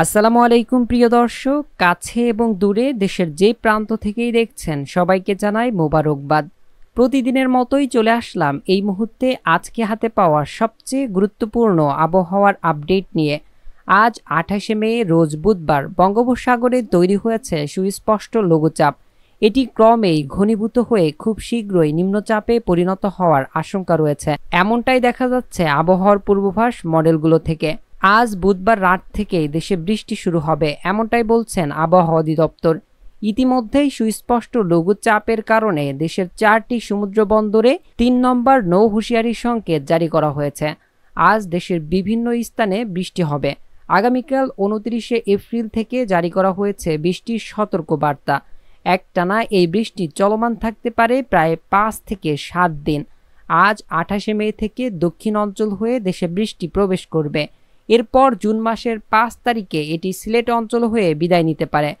আসসালামু আলাইকুম প্রিয় দর্শক, কাছে এবং দূরে দেশের যে প্রান্ত থেকেই দেখছেন সবাইকে জানাই মোবারকবাদ। প্রতিদিনের মতোই চলে আসলাম এই মুহূর্তে আজকে হাতে পাওয়া সবচেয়ে গুরুত্বপূর্ণ আবহাওয়ার আপডেট নিয়ে। আজ 28শে মে রোজ বুধবার বঙ্গোপসাগরে তৈরি হয়েছে সুস্পষ্ট লঘুচাপ। এটি ক্রমেই ঘনীভূত হয়ে খুব শীঘ্রই নিম্নচাপে পরিণত হওয়ার আশঙ্কা রয়েছে, এমনটাই দেখা যাচ্ছে আবহাওয়ার পূর্বাভাস মডেলগুলো থেকে। আজ বুধবার রাত থেকেই দেশে বৃষ্টি শুরু হবে, এমনটাই বলছেন আবহাওয়া অধিদপ্তর। ইতিমধ্যেই সুস্পষ্ট লঘুচাপের কারণে দেশের 4টি সমুদ্র বন্দরে 3 নম্বর নৌ হুঁশিয়ারি সংকেত জারি করা হয়েছে। আজ দেশের বিভিন্ন স্থানে বৃষ্টি হবে। আগামীকাল 29শে এপ্রিল থেকে জারি করা হয়েছে বৃষ্টির সতর্ক বার্তা। একটানা এই বৃষ্টি চলমান থাকতে পারে প্রায় 5 থেকে 7 দিন। আজ 28শে মে থেকে দক্ষিণ অঞ্চল হয়ে দেশে বৃষ্টি প্রবেশ করবে। এরপর জুন মাসের 5 তারিখে এটি সিলেট অঞ্চল হয়ে বিদায় নিতে পারে।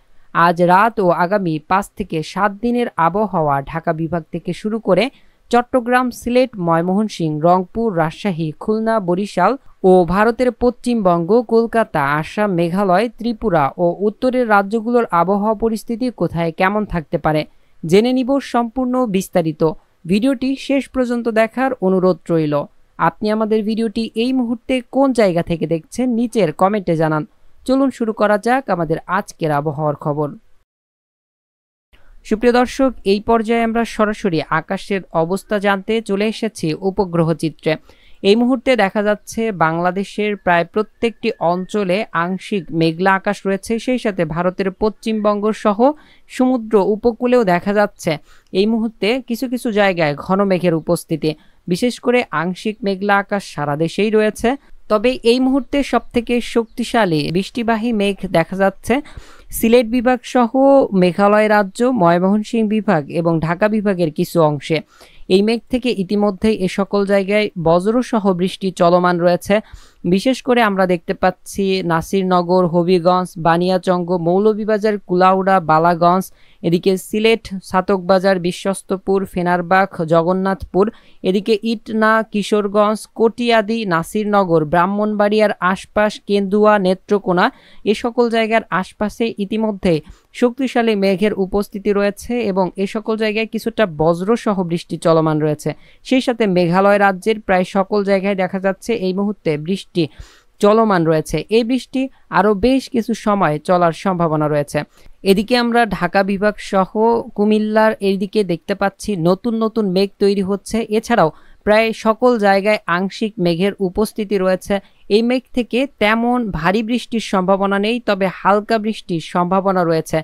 আজ রাত ও আগামী 5 থেকে 7 দিনের আবহাওয়া ঢাকা বিভাগ থেকে শুরু করে চট্টগ্রাম, সিলেট, ময়মনসিংহ, রংপুর, রাজশাহী, খুলনা, বরিশাল ও ভারতের পশ্চিমবঙ্গ, কলকাতা, আসাম, মেঘালয়, ত্রিপুরা ও উত্তরের রাজ্যগুলোর আবহাওয়া পরিস্থিতি কোথায় কেমন থাকতে পারে জেনে নিব সম্পূর্ণ বিস্তারিত। ভিডিওটি শেষ পর্যন্ত দেখার অনুরোধ রইল। আপনি আমাদের ভিডিওটি এই মুহূর্তে কোন জায়গা থেকে দেখছেন নিচের কমেন্টে জানান। চলুন শুরু করা যাক আমাদের আজকের আবহাওয়ার খবর। সুপ্রিয় দর্শক, এই পর্যায়ে আমরা সরাসরি আকাশের অবস্থা জানতে চলে এসেছি উপগ্রহ চিত্রে। এই মুহূর্তে দেখা যাচ্ছে বাংলাদেশের প্রায় প্রত্যেকটি অঞ্চলে আংশিক মেঘলা আকাশ রয়েছে, সেই সাথে ভারতের পশ্চিমবঙ্গ সহ সমুদ্র উপকূলেও দেখা যাচ্ছে এই মুহূর্তে কিছু কিছু জায়গায় ঘন মেঘের উপস্থিতি। বিশেষ করে আংশিক মেঘলা আকাশ সারা দেশেই রয়েছে। তবে এই মুহূর্তে সবথেকে শক্তিশালী বৃষ্টিবাহী মেঘ দেখা যাচ্ছে সিলেট বিভাগ সহ মেঘালয় রাজ্য, ময়মনসিংহ বিভাগ এবং ঢাকা বিভাগের কিছু অংশে। এই মেঘ থেকে ইতিমধ্যেই এ সকল জায়গায় বজ্রসহ বৃষ্টি চলমান রয়েছে। বিশেষ করে আমরা দেখতে পাচ্ছি নাসিরনগর, হবিগঞ্জ, বানিয়াচঙ্গ, মৌলভীবাজার, কুলাউড়া, বালাগঞ্জ, এদিকে সিলেট, ছাতকবাজার, বিশ্বস্তপুর, ফেনারবাগ, জগন্নাথপুর, এদিকে ইটনা, কিশোরগঞ্জ, কটিয়াদি, নাসিরনগর, ব্রাহ্মণবাড়িয়ার আশপাশ, কেন্দুয়া, নেত্রকোনা এ সকল জায়গার আশপাশে ইতিমধ্যে শক্তিশালী মেঘের উপস্থিতি রয়েছে এবং এ সকল জায়গায় কিছুটা বজ্রসহ বৃষ্টি চলমান রয়েছে। সেই সাথে মেঘালয় রাজ্যের প্রায় সকল জায়গায় দেখা যাচ্ছে এই মুহূর্তে বৃষ্টি চলমান রয়েছে। এই বৃষ্টি আরও বেশ কিছু সময় চলার সম্ভাবনা রয়েছে। এদিকে আমরা ঢাকা বিভাগ সহ কুমিল্লার এইদিকে দেখতে পাচ্ছি নতুন নতুন মেঘ তৈরি হচ্ছে। এছাড়াও প্রায় সকল জায়গায় আংশিক মেঘের উপস্থিতি রয়েছে। এই মেঘ থেকে তেমন ভারী বৃষ্টির সম্ভাবনা নেই, তবে হালকা বৃষ্টির সম্ভাবনা রয়েছে।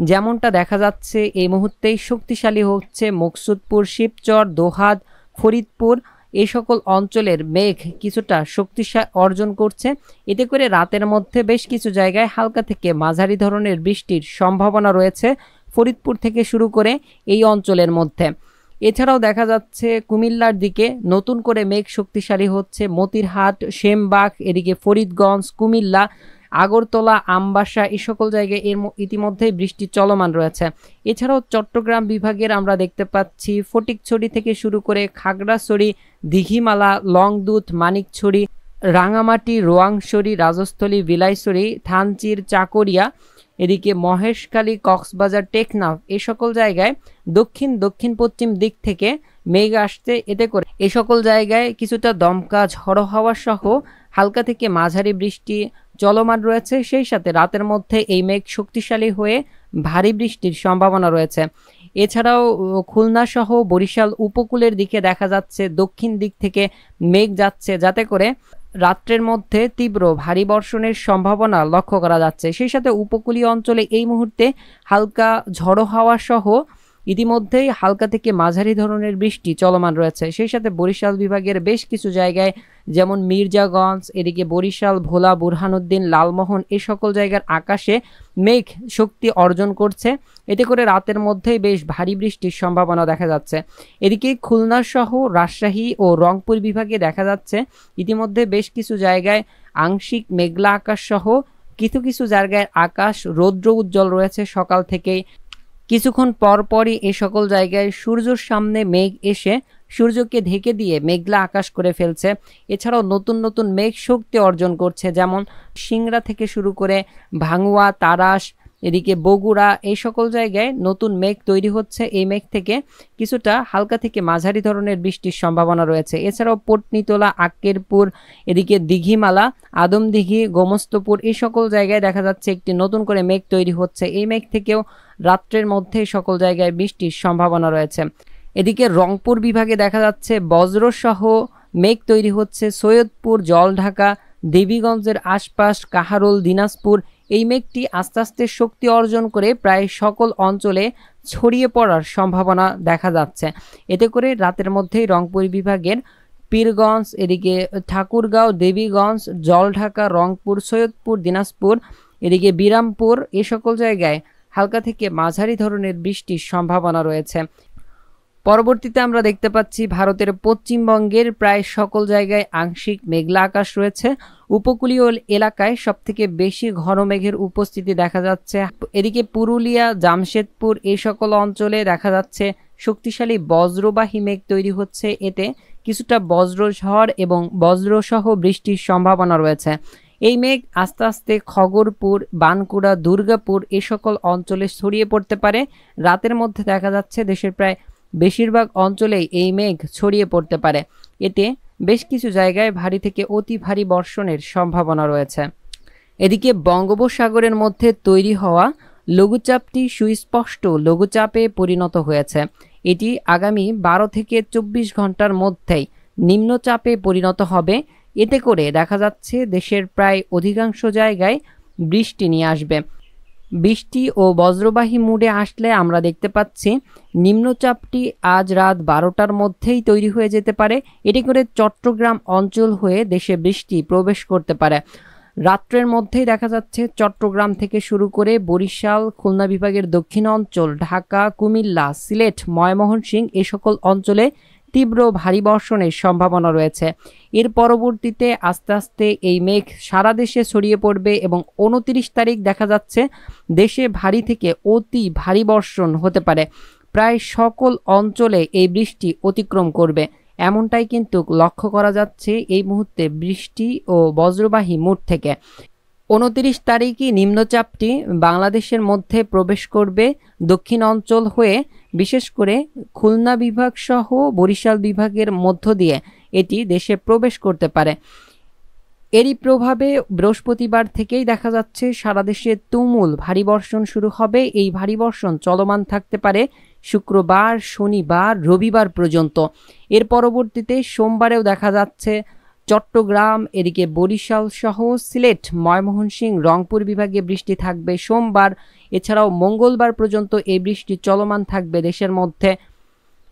যেমনটা দেখা যাচ্ছে এই মুহূর্তেই শক্তিশালী হচ্ছে মুকসুদপুর, শিবচর, দোহাদ, ফরিদপুর এই সকল অঞ্চলের মেঘ কিছুটা শক্তি অর্জন করছে। এতে করে রাতের মধ্যে বেশ কিছু জায়গায় হালকা থেকে মাঝারি ধরনের বৃষ্টির সম্ভাবনা রয়েছে ফরিদপুর থেকে শুরু করে এই অঞ্চলের মধ্যে। এছাড়াও দেখা যাচ্ছে কুমিল্লার দিকে নতুন করে মেঘ শক্তিশালী হচ্ছে মতিরহাট, সেমবাগ, এদিকে ফরিদগঞ্জ, কুমিল্লা, আগরতলা, আমবাসা এই সকল জায়গায় ইতিমধ্যেই বৃষ্টি চলমান রয়েছে। এছাড়াও চট্টগ্রাম বিভাগের আমরা দেখতে পাচ্ছি ফটিকছড়ি থেকে শুরু করে খাগড়াছড়ি, দীঘিমালা, লংদুত, মানিকছড়ি, রাঙামাটি, রোয়াংছড়ি, রাজস্থলী, বিলাইছড়ি, থানচির, চাকরিয়া, এদিকে মহেশখালী, কক্সবাজার, টেকনাফ এই সকল জায়গায় দক্ষিণ দক্ষিণ পশ্চিম দিক থেকে মেঘ আসছে। এতে করে এই সকল জায়গায় কিছুটা দমকা ঝড়ো হাওয়া সহ হালকা থেকে মাঝারি বৃষ্টি চলমান রয়েছে। সেই সাথে রাতের মধ্যে এই মেঘ শক্তিশালী হয়ে ভারী বৃষ্টির সম্ভাবনা রয়েছে। এছাড়াও খুলনা সহ বরিশাল উপকূলের দিকে দেখা যাচ্ছে দক্ষিণ দিক থেকে মেঘ যাচ্ছে, যাতে করে রাত্রের মধ্যে তীব্র ভারী বর্ষণের সম্ভাবনা লক্ষ্য করা যাচ্ছে। সেই সাথে উপকূলীয় অঞ্চলে এই মুহূর্তে হালকা ঝড়ো হাওয়া সহ ইতিমধ্যেই হালকা থেকে মাঝারি ধরনের বৃষ্টি চলমান রয়েছে। সেই সাথে বরিশাল বিভাগের বেশ কিছু জায়গায় যেমন মির্জাগঞ্জ, এদিকে বরিশাল, ভোলা, বুরহানুদ্দিন, লালমোহন এই সকল জায়গার আকাশে মেঘ শক্তি অর্জন করছে। এতে করে রাতের মধ্যেই বেশ ভারী বৃষ্টির সম্ভাবনা দেখা যাচ্ছে। এদিকে খুলনা সহ রাজশাহী ও রংপুর বিভাগে দেখা যাচ্ছে ইতিমধ্যে বেশ কিছু জায়গায় আংশিক মেঘলা আকাশ সহ কিছু কিছু জায়গায় আকাশ রৌদ্র উজ্জ্বল রয়েছে সকাল থেকেই। কিছুক্ষণ পর পরই এ সকল জায়গায় সূর্যের সামনে মেঘ এসে সূর্যকে ঢেকে দিয়ে মেঘলা আকাশ করে ফেলছে। এছাড়াও নতুন নতুন মেঘ শক্তি অর্জন করছে, যেমন সিংড়া থেকে শুরু করে ভাঙুয়া, তারাস, এদিকে বগুড়া, এই সকল জায়গায় নতুন মেঘ তৈরি হচ্ছে। এই মেঘ থেকে কিছুটা হালকা থেকে মাঝারি ধরনের বৃষ্টির সম্ভাবনা রয়েছে। এছাড়াও পটনিতলা, আক্কেরপুর, এদিকে দিঘিমালা, আদমদিঘি, গোমস্তপুর, এই সকল জায়গায় দেখা যাচ্ছে একটি নতুন করে মেঘ তৈরি হচ্ছে। এই মেঘ থেকেও রাত্রের মধ্যে সকল জায়গায় বৃষ্টির সম্ভাবনা রয়েছে। এদিকে রংপুর বিভাগে দেখা যাচ্ছে বজ্রসহ মেঘ তৈরি হচ্ছে। সৈয়দপুর, জলঢাকা, দেবীগঞ্জের আশপাশ, কাহারোল, দিনাজপুর, এই মেঘটি আস্তে আস্তে শক্তি অর্জন করে প্রায় সকল অঞ্চলে ছড়িয়ে পড়ার সম্ভাবনা দেখা যাচ্ছে। এতে করে রাতের মধ্যেই রংপুর বিভাগের পীরগঞ্জ, এদিকে ঠাকুরগাঁও, দেবীগঞ্জ, জলঢাকা, রংপুর, সৈয়দপুর, দিনাজপুর, এদিকে বিরামপুর, এ সকল জায়গায় হালকা থেকে মাঝারি ধরনের বৃষ্টির সম্ভাবনা রয়েছে। পরবর্তীতে আমরা দেখতে পাচ্ছি ভারতের পশ্চিমবঙ্গের প্রায় সকল জায়গায় আংশিক মেঘলা আকাশ রয়েছে। উপকূলীয় এলাকায় সবথেকে বেশি ঘন মেঘের উপস্থিতি দেখা যাচ্ছে। এদিকে পুরুলিয়া, জামশেদপুর, এই সকল অঞ্চলে দেখা যাচ্ছে শক্তিশালী বজ্রবাহী মেঘ তৈরি হচ্ছে। এতে কিছুটা বজ্রঝড় এবং বজ্রসহ বৃষ্টির সম্ভাবনা রয়েছে। এই মেঘ আস্তে আস্তে খগরপুর, বানকুড়া, দুর্গাপুর, এই সকল অঞ্চলে ছড়িয়ে পড়তে পারে। রাতের মধ্যে দেখা যাচ্ছে দেশের প্রায় বেশিরভাগ অঞ্চলেই এই মেঘ ছড়িয়ে পড়তে পারে। এতে বেশ কিছু জায়গায় ভারী থেকে অতি ভারী বর্ষণের সম্ভাবনা রয়েছে। এদিকে বঙ্গোপসাগরের মধ্যে তৈরি হওয়া লঘুচাপটি সুস্পষ্ট লঘুচাপে পরিণত হয়েছে। এটি আগামী 12 থেকে 24 ঘন্টার মধ্যেই নিম্নচাপে পরিণত হবে। এতে করে দেখা যাচ্ছে দেশের প্রায় অধিকাংশ জায়গায় বৃষ্টি নিয়ে আসবে। বৃষ্টি ও বজ্রবাহী মুডে আসলে আমরা দেখতে পাচ্ছি নিম্নচাপটি আজ রাত 12টার মধ্যেই তৈরি হয়ে যেতে পারে। এটি করে চট্টগ্রাম অঞ্চল হয়ে দেশে বৃষ্টি প্রবেশ করতে পারে। রাত্রের মধ্যেই দেখা যাচ্ছে চট্টগ্রাম থেকে শুরু করে বরিশাল, খুলনা বিভাগের দক্ষিণ অঞ্চল, ঢাকা, কুমিল্লা, সিলেট, ময়মনসিংহ, এ সকল অঞ্চলে তীব্র ভারী বর্ষণের সম্ভাবনা রয়েছে। এর পরবর্তীতে আস্তে আস্তে এই মেঘ সারা দেশে ছড়িয়ে পড়বে এবং 29 তারিখ দেখা যাচ্ছে দেশে ভারী থেকে অতি ভারী বর্ষণ হতে পারে। প্রায় সকল অঞ্চলে এই বৃষ্টি অতিক্রম করবে, এমনটাই কিন্তু লক্ষ্য করা যাচ্ছে এই মুহূর্তে বৃষ্টি ও বজ্রবাহী মুড থেকে। 29 তারিখই নিম্নচাপটি বাংলাদেশের মধ্যে প্রবেশ করবে দক্ষিণ অঞ্চল হয়ে, বিশেষ করে খুলনা বিভাগ সহ বরিশাল বিভাগের মধ্য দিয়ে এটি দেশে প্রবেশ করতে পারে। এরই প্রভাবে বৃহস্পতিবার থেকেই দেখা যাচ্ছে সারা দেশে তুমুল ভারী বর্ষণ শুরু হবে। এই ভারী বর্ষণ চলমান থাকতে পারে শুক্রবার, শনিবার, রবিবার পর্যন্ত। এর পরবর্তীতে সোমবারেও দেখা যাচ্ছে চট্টগ্রাম, এদিকে বরিশাল সহ সিলেট, ময়মনসিংহ, রংপুর বিভাগে বৃষ্টি থাকবে সোমবার। এছাড়াও মঙ্গলবার পর্যন্ত এই বৃষ্টি চলমান থাকবে দেশের মধ্যে।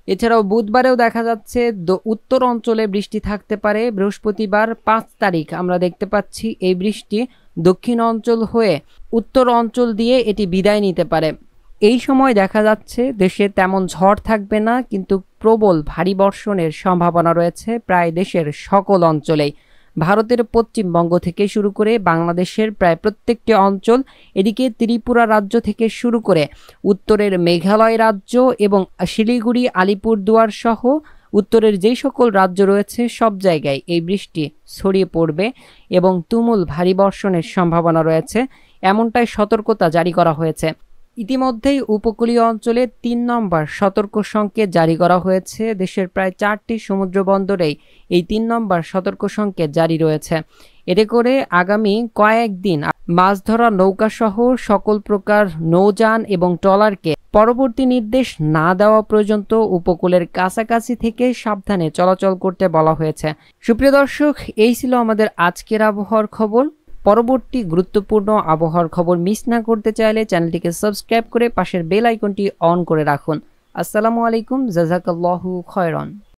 এছাড়াও বুধবারেও দেখা যাচ্ছে উত্তর অঞ্চলে বৃষ্টি থাকতে পারে। বৃহস্পতিবার 5 তারিখ আমরা দেখতে পাচ্ছি এই বৃষ্টি দক্ষিণ অঞ্চল হয়ে উত্তর অঞ্চল দিয়ে এটি বিদায় নিতে পারে। এই সময় দেখা যাচ্ছে দেশে তেমন ঝড় থাকবে না, কিন্তু প্রবল ভারী বর্ষণের সম্ভাবনা রয়েছে প্রায় দেশের সকল অঞ্চলেই। ভারতের পশ্চিমবঙ্গ থেকে শুরু করে বাংলাদেশের প্রায় প্রত্যেকটি অঞ্চল, এদিকে ত্রিপুরা রাজ্য থেকে শুরু করে উত্তরের মেঘালয় রাজ্য এবং শিলিগুড়ি, আলিপুরদুয়ার সহ উত্তরের যেই সকল রাজ্য রয়েছে সব জায়গায় এই বৃষ্টি ছড়িয়ে পড়বে এবং তুমুল ভারী বর্ষণের সম্ভাবনা রয়েছে, এমনটাই সতর্কতা জারি করা হয়েছে। ইতিমধ্যেই উপকূলীয় অঞ্চলে 3 নম্বর সতর্ক সংকেত জারি করা হয়েছে। দেশের প্রায় 4টি সমুদ্র বন্দরেই এই 3 নম্বর সতর্ক সংকেত জারি রয়েছে। এতে করে আগামী কয়েকদিন মাছ ধরা নৌকা সহ সকল প্রকার নৌযান এবং ট্রলারকে পরবর্তী নির্দেশ না দেওয়া পর্যন্ত উপকূলের কাছাকাছি থেকে সাবধানে চলাচল করতে বলা হয়েছে। সুপ্রিয় দর্শক, এই ছিল আমাদের আজকের আবহাওয়ার খবর। পরবর্তী গুরুত্বপূর্ণ আবহাওয়ার খবর মিস না করতে চাইলে চ্যানেলটিকে সাবস্ক্রাইব করে পাশের বেল আইকনটি অন করে রাখুন। আসসালামু আলাইকুম, জাযাকাল্লাহু খায়রান।